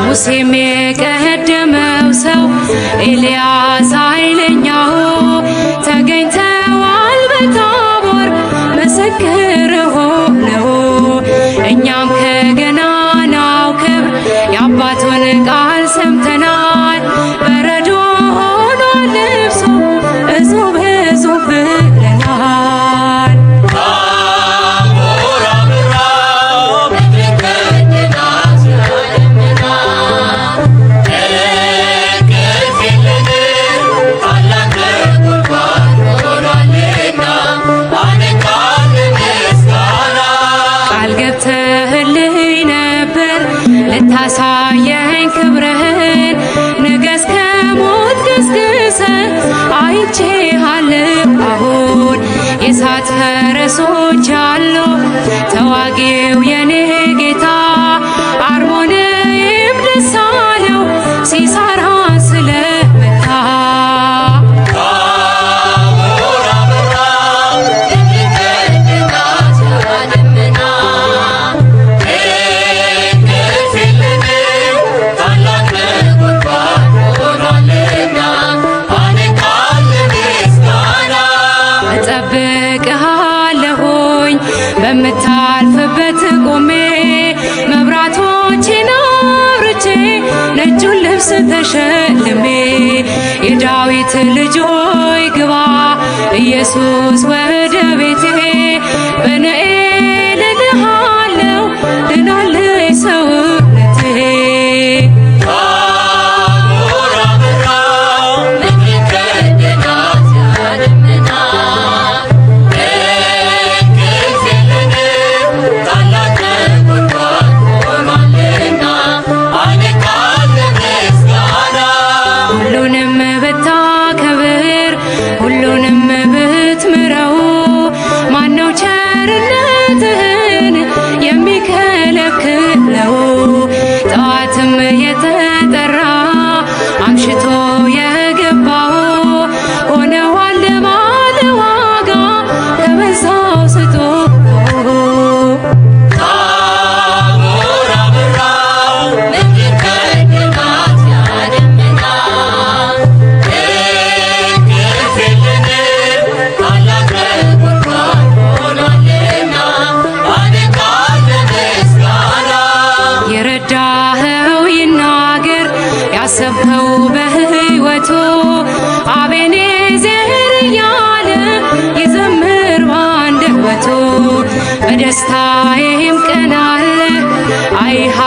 ሙሴም የቀደመው ሰው ኤልያስ ኃይለኛው ተገኝተዋል በታቦር ምስክር ሆነው እኛም ከገናናው ክብር የአባቱን ቃል ሰምተናል። በረዶ ሆኗል ልብሱ እጹብ እጹብ ብለናል። ልታሳየኝ ክብርህን ንገስ ከሞት ገስግሰ አይቼሃለሁ አሁን የእሳት ፈረሶች አሉ ተዋጊው የኔ ጌታ አርሞንዔም ደስ አለው ሲሳራ ስለመታ እጠብቅሃለሁኝ በምታልፍበት ቆሜ መብራቶቼን አብርቼ ነጩን ልብስ ተሸልሜ የዳዊት ልጅ ሆይ ግባ ኢየሱስ ወደ ቤቴ በነኤል እልሃለሁ ድናለች ሰውነቴ። ሁሉንም ብትምረው ማነው ቸርነትህን የሚከለክለው? ጠዋትም የተጠራ አምሽቶ የገባው ሆነዋል ባለ ዋጋ ከበዛው ስጦታው። የረዳኸው ይናገር ያሰብኸው በሕይወቱ አቤኔዘር እያለ ይዘምር ባንደበቱ በደስታዬም ቀን አለ አይሃ